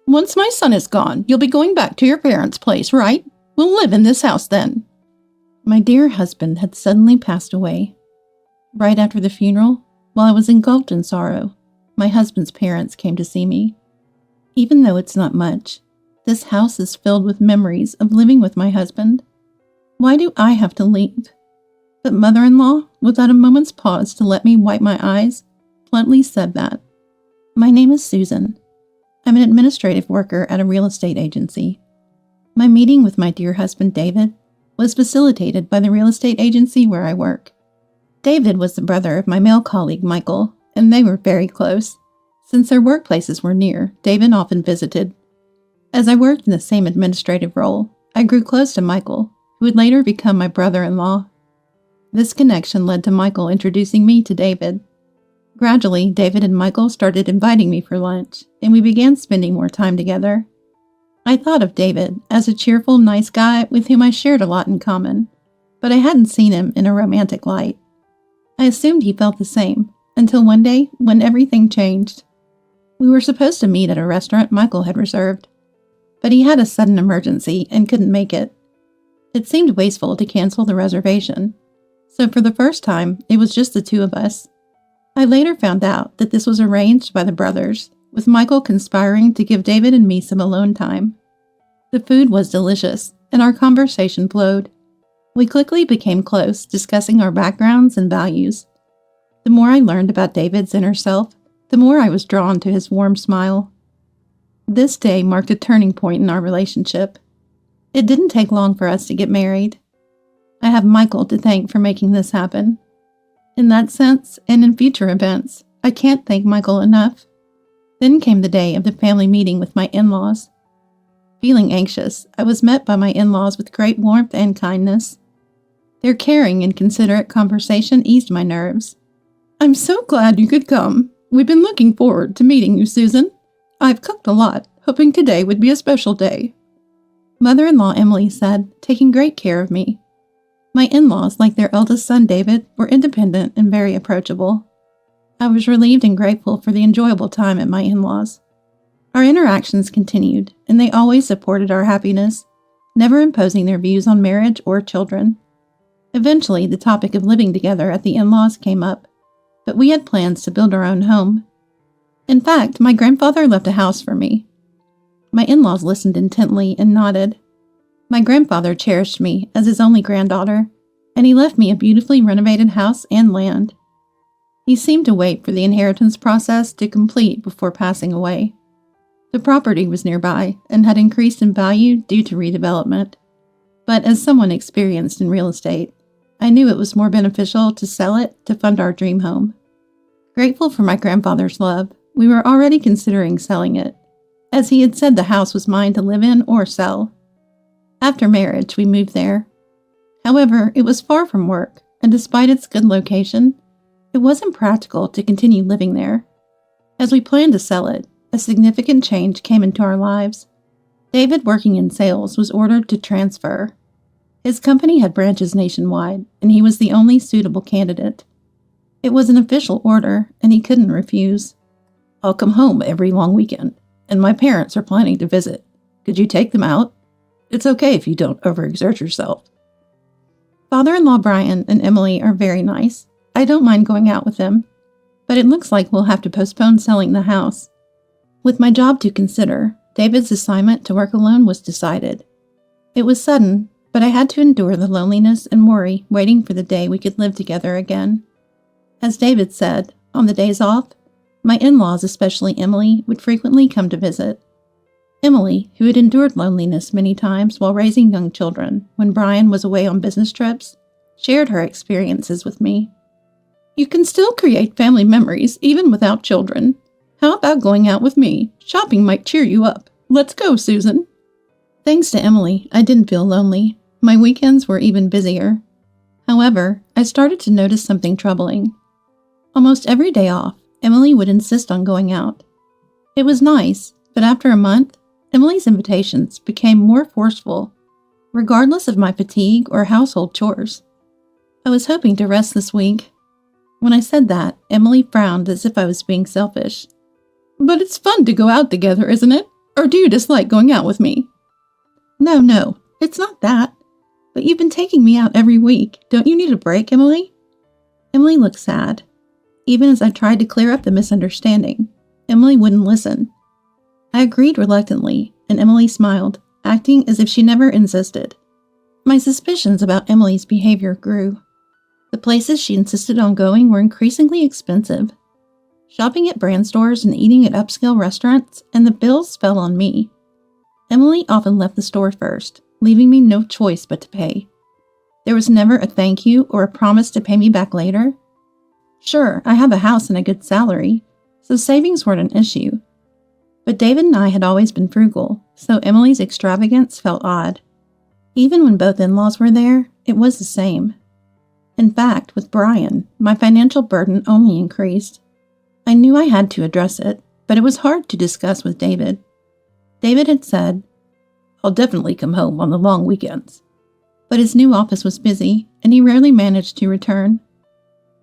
Once my son is gone, you'll be going back to your parents' place, right? We'll live in this house then." My dear husband had suddenly passed away. Right after the funeral, while I was engulfed in sorrow, my husband's parents came to see me. Even though it's not much, this house is filled with memories of living with my husband. Why do I have to leave? But mother-in-law, without a moment's pause to let me wipe my eyes, bluntly said that. My name is Susan. I'm an administrative worker at a real estate agency. My meeting with my dear husband David was facilitated by the real estate agency where I work. David was the brother of my male colleague Michael, and they were very close. Since their workplaces were near, David often visited. As I worked in the same administrative role, I grew close to Michael, who would later become my brother-in-law. This connection led to Michael introducing me to David. Gradually, David and Michael started inviting me for lunch, and we began spending more time together. I thought of David as a cheerful, nice guy with whom I shared a lot in common, but I hadn't seen him in a romantic light. I assumed he felt the same, until one day when everything changed. We were supposed to meet at a restaurant Michael had reserved, but he had a sudden emergency and couldn't make it. It seemed wasteful to cancel the reservation, so for the first time, it was just the two of us. I later found out that this was arranged by the brothers, with Michael conspiring to give David and me some alone time. The food was delicious, and our conversation flowed. We quickly became close, discussing our backgrounds and values. The more I learned about David's inner self, the more I was drawn to his warm smile. This day marked a turning point in our relationship. It didn't take long for us to get married. I have Michael to thank for making this happen. In that sense, and in future events, I can't thank Michael enough. Then came the day of the family meeting with my in-laws. Feeling anxious, I was met by my in-laws with great warmth and kindness. Their caring and considerate conversation eased my nerves. "I'm so glad you could come. We've been looking forward to meeting you, Susan. I've cooked a lot, hoping today would be a special day," Mother-in-law Emily said, taking great care of me. My in-laws, like their eldest son David, were independent and very approachable. I was relieved and grateful for the enjoyable time at my in-laws. Our interactions continued, and they always supported our happiness, never imposing their views on marriage or children. Eventually, the topic of living together at the in-laws came up, but we had plans to build our own home. In fact, my grandfather left a house for me. My in-laws listened intently and nodded. My grandfather cherished me as his only granddaughter, and he left me a beautifully renovated house and land. He seemed to wait for the inheritance process to complete before passing away. The property was nearby and had increased in value due to redevelopment. But as someone experienced in real estate, I knew it was more beneficial to sell it to fund our dream home. Grateful for my grandfather's love, we were already considering selling it, as he had said the house was mine to live in or sell. After marriage, we moved there. However, it was far from work, and despite its good location, it wasn't practical to continue living there. As we planned to sell it, a significant change came into our lives. David, working in sales, was ordered to transfer. His company had branches nationwide, and he was the only suitable candidate. It was an official order, and he couldn't refuse. "I'll come home every long weekend, and my parents are planning to visit. Could you take them out? It's okay if you don't overexert yourself." Father-in-law Brian and Emily are very nice. I don't mind going out with them, but it looks like we'll have to postpone selling the house. With my job to consider, David's assignment to work alone was decided. It was sudden, but I had to endure the loneliness and worry waiting for the day we could live together again. As David said, on the days off, my in-laws, especially Emily, would frequently come to visit. Emily, who had endured loneliness many times while raising young children when Brian was away on business trips, shared her experiences with me. "You can still create family memories even without children. How about going out with me? Shopping might cheer you up. Let's go, Susan." Thanks to Emily, I didn't feel lonely. My weekends were even busier. However, I started to notice something troubling. Almost every day off, Emily would insist on going out. It was nice, but after a month, Emily's invitations became more forceful, regardless of my fatigue or household chores. I was hoping to rest this week. When I said that, Emily frowned as if I was being selfish. "But it's fun to go out together, isn't it? Or do you dislike going out with me? No, it's not that. But you've been taking me out every week. Don't you need a break, Emily? Emily looked sad. Even as I tried to clear up the misunderstanding, Emily wouldn't listen. I agreed reluctantly, and Emily smiled, acting as if she never insisted. My suspicions about Emily's behavior grew. The places she insisted on going were increasingly expensive. Shopping at brand stores and eating at upscale restaurants, and the bills fell on me. Emily often left the store first, leaving me no choice but to pay. There was never a thank you or a promise to pay me back later. Sure, I have a house and a good salary, so savings weren't an issue. But David and I had always been frugal, so Emily's extravagance felt odd. Even when both in-laws were there, it was the same. In fact, with Brian, my financial burden only increased. I knew I had to address it, but it was hard to discuss with David. David had said, "I'll definitely come home on the long weekends." But his new office was busy, and he rarely managed to return.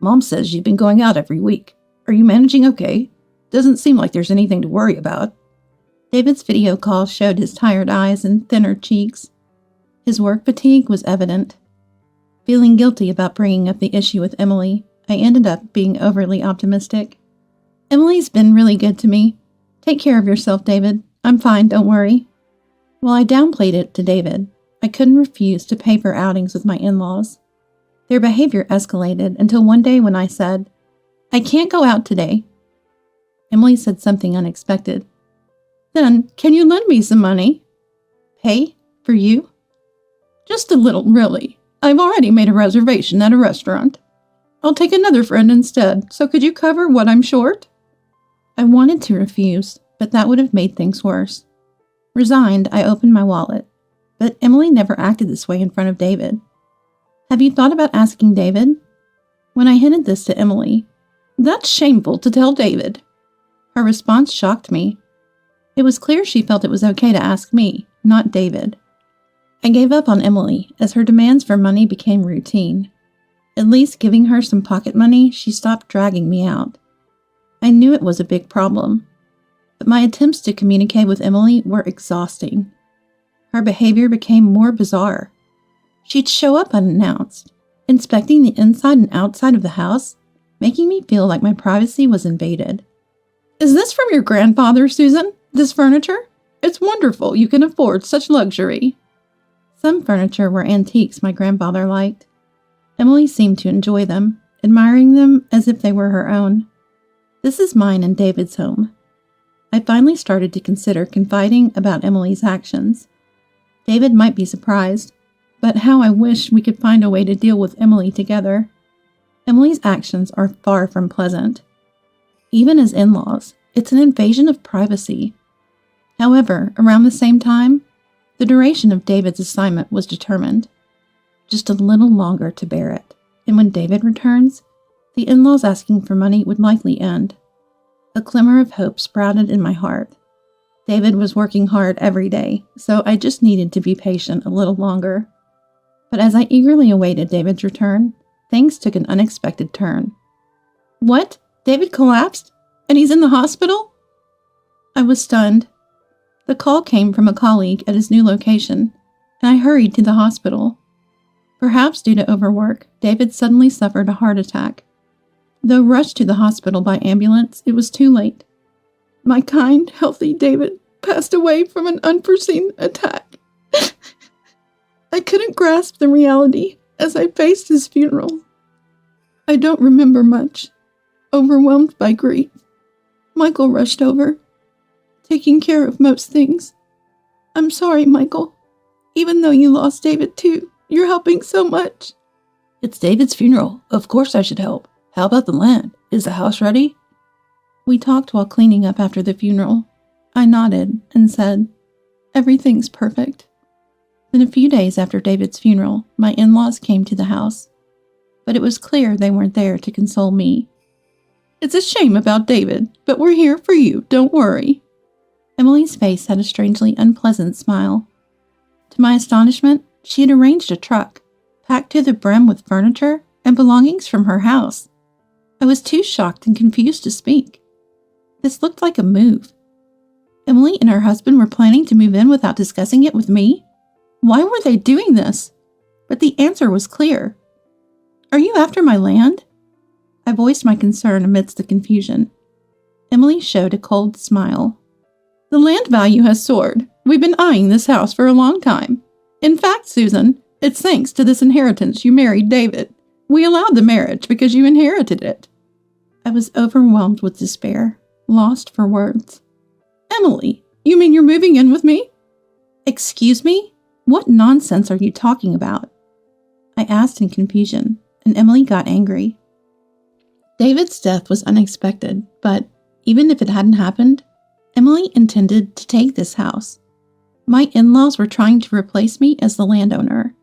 "Mom says you've been going out every week. Are you managing okay? Doesn't seem like there's anything to worry about." David's video call showed his tired eyes and thinner cheeks. His work fatigue was evident. Feeling guilty about bringing up the issue with Emily, I ended up being overly optimistic. "Emily's been really good to me. Take care of yourself, David. I'm fine, don't worry." While I downplayed it to David, I couldn't refuse to pay for outings with my in-laws. Their behavior escalated until one day when I said, "I can't go out today." Emily said something unexpected. "Then, can you lend me some money?" "Pay? For you?" "Just a little, really. I've already made a reservation at a restaurant. I'll take another friend instead, so could you cover what I'm short?" I wanted to refuse, but that would have made things worse. Resigned, I opened my wallet, but Emily never acted this way in front of David. "Have you thought about asking David?" When I hinted this to Emily, "That's shameful to tell David." Her response shocked me. It was clear she felt it was okay to ask me, not David. I gave up on Emily as her demands for money became routine. At least giving her some pocket money, she stopped dragging me out. I knew it was a big problem, but my attempts to communicate with Emily were exhausting. Her behavior became more bizarre. She'd show up unannounced, inspecting the inside and outside of the house, making me feel like my privacy was invaded. "Is this from your grandfather, Susan? This furniture? It's wonderful you can afford such luxury." Some furniture were antiques my grandfather liked. Emily seemed to enjoy them, admiring them as if they were her own. This is mine and David's home. I finally started to consider confiding about Emily's actions. David might be surprised, but how I wish we could find a way to deal with Emily together. Emily's actions are far from pleasant. Even as in-laws, it's an invasion of privacy. However, around the same time, the duration of David's assignment was determined. Just a little longer to bear it, and when David returns, the in-laws asking for money would likely end. A glimmer of hope sprouted in my heart. David was working hard every day, so I just needed to be patient a little longer. But as I eagerly awaited David's return, things took an unexpected turn. "What? David collapsed? And he's in the hospital?" I was stunned. The call came from a colleague at his new location, and I hurried to the hospital. Perhaps due to overwork, David suddenly suffered a heart attack. Though rushed to the hospital by ambulance, it was too late. My kind, healthy David passed away from an unforeseen attack. I couldn't grasp the reality as I faced his funeral. I don't remember much. Overwhelmed by grief, Michael rushed over, taking care of most things. "I'm sorry, Michael. Even though you lost David too, you're helping so much." "It's David's funeral. Of course I should help. How about the land? Is the house ready?" We talked while cleaning up after the funeral. I nodded and said, "Everything's perfect." Then a few days after David's funeral, my in-laws came to the house. But it was clear they weren't there to console me. "It's a shame about David, but we're here for you, don't worry." Emily's face had a strangely unpleasant smile. To my astonishment, she had arranged a truck, packed to the brim with furniture and belongings from her house. I was too shocked and confused to speak. This looked like a move. Emily and her husband were planning to move in without discussing it with me? Why were they doing this? But the answer was clear. Are you after my land? I voiced my concern amidst the confusion. Emily showed a cold smile. The land value has soared. We've been eyeing this house for a long time. In fact, Susan, it's thanks to this inheritance you married David. We allowed the marriage because you inherited it. I was overwhelmed with despair, lost for words. Emily, you mean you're moving in with me? Excuse me? What nonsense are you talking about? I asked in confusion, and Emily got angry. David's death was unexpected, but even if it hadn't happened, Emily intended to take this house. My in-laws were trying to replace me as the landowner.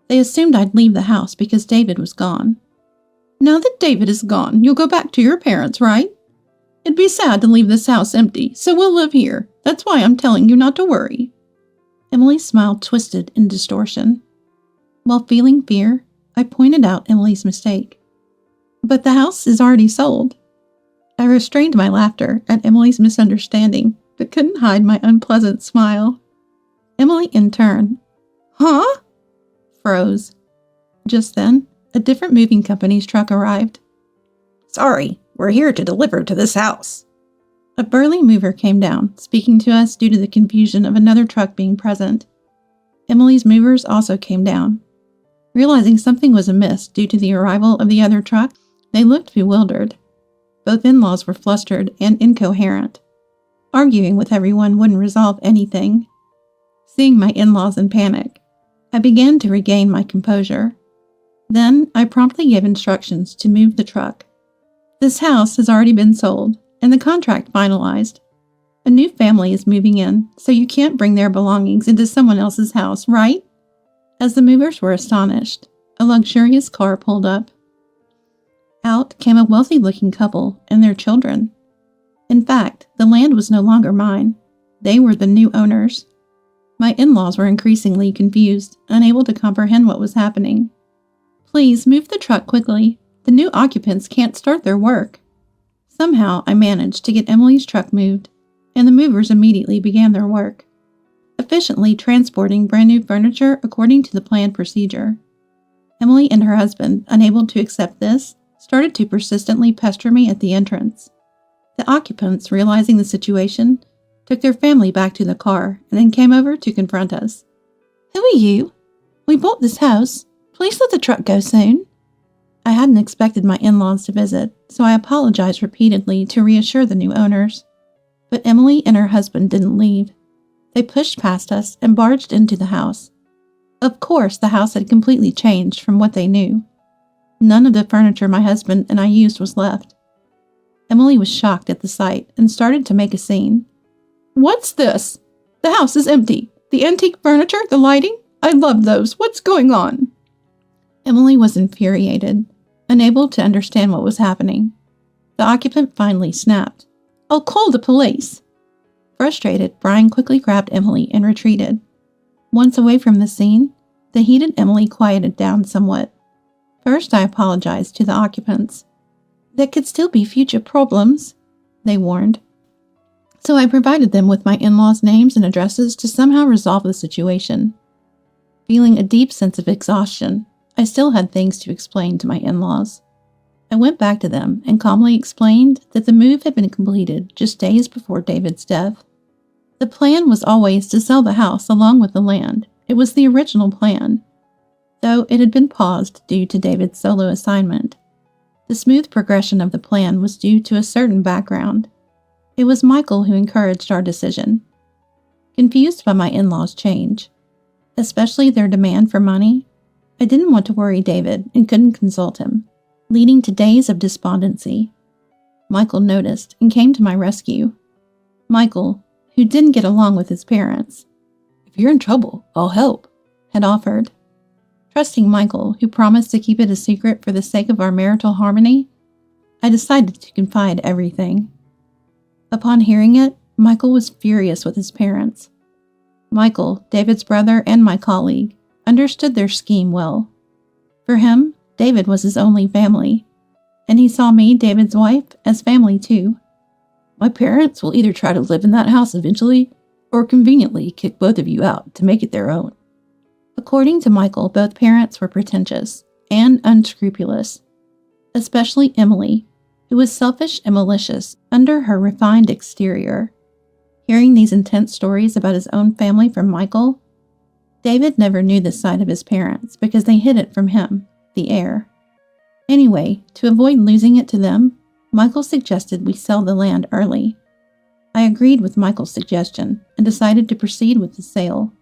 They assumed I'd leave the house because David was gone. Now that David is gone, you'll go back to your parents, right? It'd be sad to leave this house empty, so we'll live here. That's why I'm telling you not to worry. Emily's smile twisted in distortion. While feeling fear, I pointed out Emily's mistake. But the house is already sold. I restrained my laughter at Emily's misunderstanding, but couldn't hide my unpleasant smile. Emily, in turn, huh? Froze. Just then, a different moving company's truck arrived. Sorry, we're here to deliver to this house. A burly mover came down, speaking to us due to the confusion of another truck being present. Emily's movers also came down. Realizing something was amiss due to the arrival of the other truck, they looked bewildered. Both in-laws were flustered and incoherent. Arguing with everyone wouldn't resolve anything. Seeing my in-laws in panic, I began to regain my composure. Then I promptly gave instructions to move the truck. This house has already been sold, and the contract finalized. A new family is moving in, so you can't bring their belongings into someone else's house, right? As the movers were astonished, a luxurious car pulled up. Out came a wealthy-looking couple and their children. In fact, the land was no longer mine. They were the new owners. My in-laws were increasingly confused, unable to comprehend what was happening. Please move the truck quickly. The new occupants can't start their work. Somehow I managed to get Emily's truck moved, and the movers immediately began their work, efficiently transporting brand new furniture according to the planned procedure. Emily and her husband, unable to accept this, started to persistently pester me at the entrance. The occupants, realizing the situation, took their family back to the car and then came over to confront us. Who are you? We bought this house. Please let the truck go soon. I hadn't expected my in-laws to visit, so I apologized repeatedly to reassure the new owners. But Emily and her husband didn't leave. They pushed past us and barged into the house. Of course, the house had completely changed from what they knew. None of the furniture my husband and I used was left. Emily was shocked at the sight and started to make a scene. What's this? The house is empty. The antique furniture, the lighting, I love those. What's going on? Emily was infuriated, unable to understand what was happening. The occupant finally snapped. I'll call the police. Frustrated, Brian quickly grabbed Emily and retreated. Once away from the scene, the heated Emily quieted down somewhat. First, I apologized to the occupants. There could still be future problems, they warned. So I provided them with my in-laws' names and addresses to somehow resolve the situation. Feeling a deep sense of exhaustion, I still had things to explain to my in-laws. I went back to them and calmly explained that the move had been completed just days before David's death. The plan was always to sell the house along with the land. It was the original plan, though it had been paused due to David's solo assignment. The smooth progression of the plan was due to a certain background. It was Michael who encouraged our decision. Confused by my in-laws' change, especially their demand for money, I didn't want to worry David and couldn't consult him, leading to days of despondency. Michael noticed and came to my rescue. Michael, who didn't get along with his parents, if you're in trouble, I'll help, had offered. Trusting Michael, who promised to keep it a secret for the sake of our marital harmony, I decided to confide everything. Upon hearing it, Michael was furious with his parents. Michael, David's brother and my colleague, understood their scheme well. For him, David was his only family, and he saw me, David's wife, as family too. My parents will either try to live in that house eventually, or conveniently kick both of you out to make it their own. According to Michael, both parents were pretentious and unscrupulous, especially Emily, who was selfish and malicious under her refined exterior. Hearing these intense stories about his own family from Michael, David never knew this side of his parents because they hid it from him, the heir. Anyway, to avoid losing it to them, Michael suggested we sell the land early. I agreed with Michael's suggestion and decided to proceed with the sale.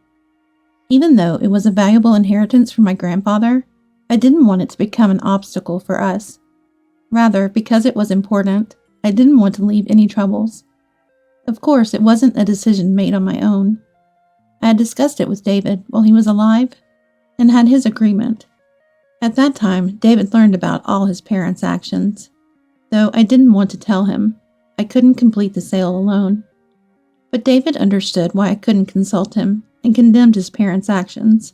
Even though it was a valuable inheritance from my grandfather, I didn't want it to become an obstacle for us. Rather, because it was important, I didn't want to leave any troubles. Of course, it wasn't a decision made on my own. I had discussed it with David while he was alive and had his agreement. At that time, David learned about all his parents' actions. Though I didn't want to tell him, I couldn't complete the sale alone. But David understood why I couldn't consult him and condemned his parents' actions.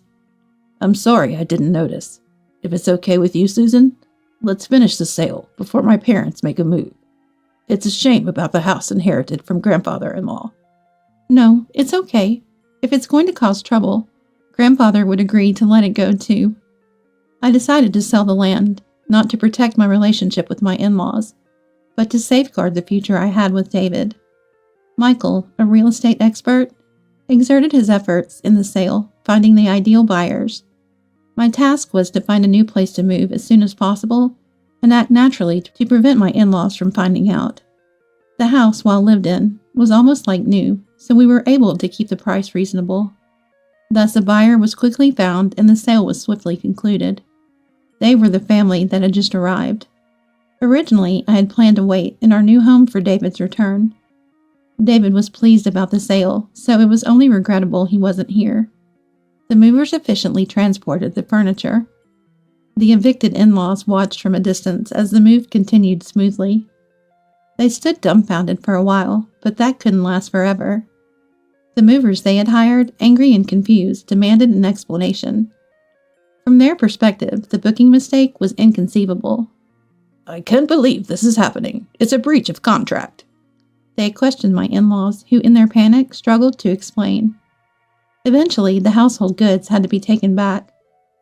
I'm sorry I didn't notice. If it's okay with you, Susan, let's finish the sale before my parents make a move. It's a shame about the house inherited from grandfather-in-law. No, it's okay. If it's going to cause trouble, grandfather would agree to let it go too. I decided to sell the land, not to protect my relationship with my in-laws, but to safeguard the future I had with David. Michael, a real estate expert, exerted his efforts in the sale, finding the ideal buyers. My task was to find a new place to move as soon as possible and act naturally to prevent my in-laws from finding out. The house, while lived in, was almost like new, so we were able to keep the price reasonable. Thus, a buyer was quickly found and the sale was swiftly concluded. They were the family that had just arrived. Originally, I had planned to wait in our new home for David's return. David was pleased about the sale, so it was only regrettable he wasn't here. The movers efficiently transported the furniture. The evicted in-laws watched from a distance as the move continued smoothly. They stood dumbfounded for a while, but that couldn't last forever. The movers they had hired, angry and confused, demanded an explanation. From their perspective, the booking mistake was inconceivable. I can't believe this is happening. It's a breach of contract. They questioned my in-laws, who in their panic struggled to explain. Eventually, the household goods had to be taken back,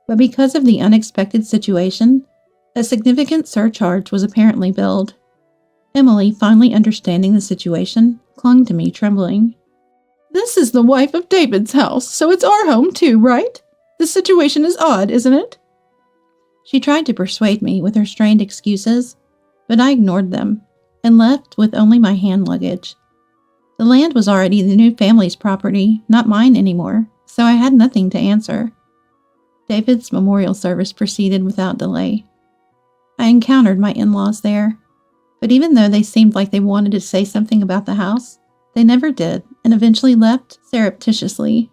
but because of the unexpected situation, a significant surcharge was apparently billed. Emily, finally understanding the situation, clung to me, trembling. This is the wife of David's house, so it's our home too, right? The situation is odd, isn't it? She tried to persuade me with her strained excuses, but I ignored them and left with only my hand luggage. The land was already the new family's property, not mine anymore, so I had nothing to answer. David's memorial service proceeded without delay. I encountered my in-laws there, but even though they seemed like they wanted to say something about the house, they never did and eventually left surreptitiously.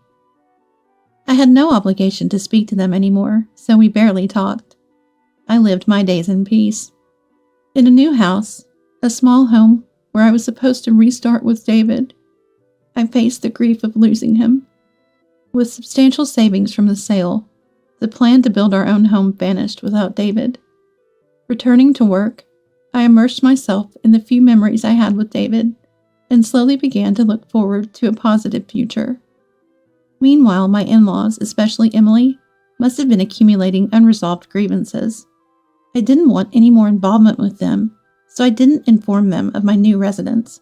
I had no obligation to speak to them anymore, so we barely talked. I lived my days in peace. In a new house, a small home where I was supposed to restart with David, I faced the grief of losing him. With substantial savings from the sale, the plan to build our own home vanished without David. Returning to work, I immersed myself in the few memories I had with David and slowly began to look forward to a positive future. Meanwhile, my in-laws, especially Emily, must have been accumulating unresolved grievances. I didn't want any more involvement with them, so I didn't inform them of my new residence.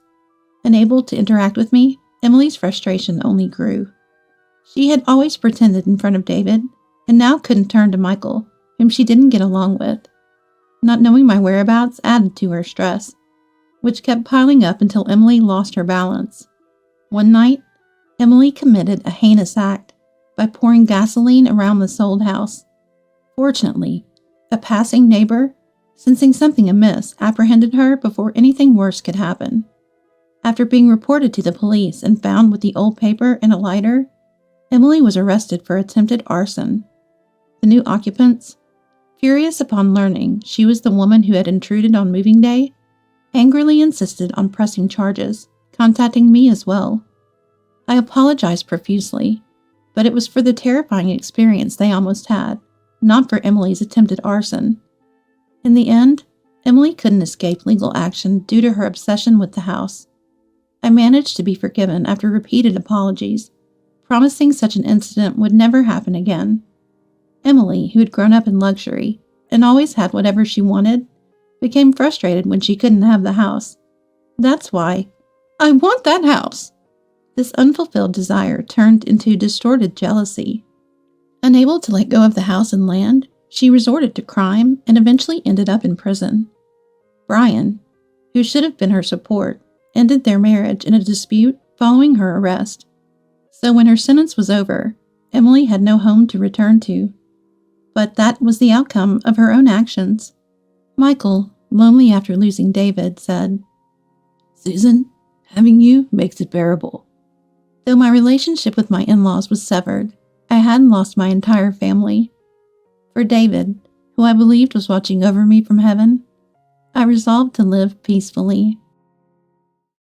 Unable to interact with me, Emily's frustration only grew. She had always pretended in front of David, and now couldn't turn to Michael, whom she didn't get along with. Not knowing my whereabouts added to her stress, which kept piling up until Emily lost her balance. One night, Emily committed a heinous act by pouring gasoline around the sold house. Fortunately, a passing neighbor, sensing something amiss, apprehended her before anything worse could happen. After being reported to the police and found with the old paper and a lighter, Emily was arrested for attempted arson. The new occupants, furious upon learning she was the woman who had intruded on moving day, angrily insisted on pressing charges, contacting me as well. I apologized profusely, but it was for the terrifying experience they almost had, not for Emily's attempted arson. In the end, Emily couldn't escape legal action due to her obsession with the house. I managed to be forgiven after repeated apologies, promising such an incident would never happen again. Emily, who had grown up in luxury and always had whatever she wanted, became frustrated when she couldn't have the house. That's why, I want that house! This unfulfilled desire turned into distorted jealousy. Unable to let go of the house and land, she resorted to crime and eventually ended up in prison. Brian, who should have been her support, ended their marriage in a dispute following her arrest. So when her sentence was over, Emily had no home to return to. But that was the outcome of her own actions. Michael, lonely after losing David, said, "Susan, having you makes it bearable." Though my relationship with my in-laws was severed, I hadn't lost my entire family. For David, who I believed was watching over me from heaven, I resolved to live peacefully.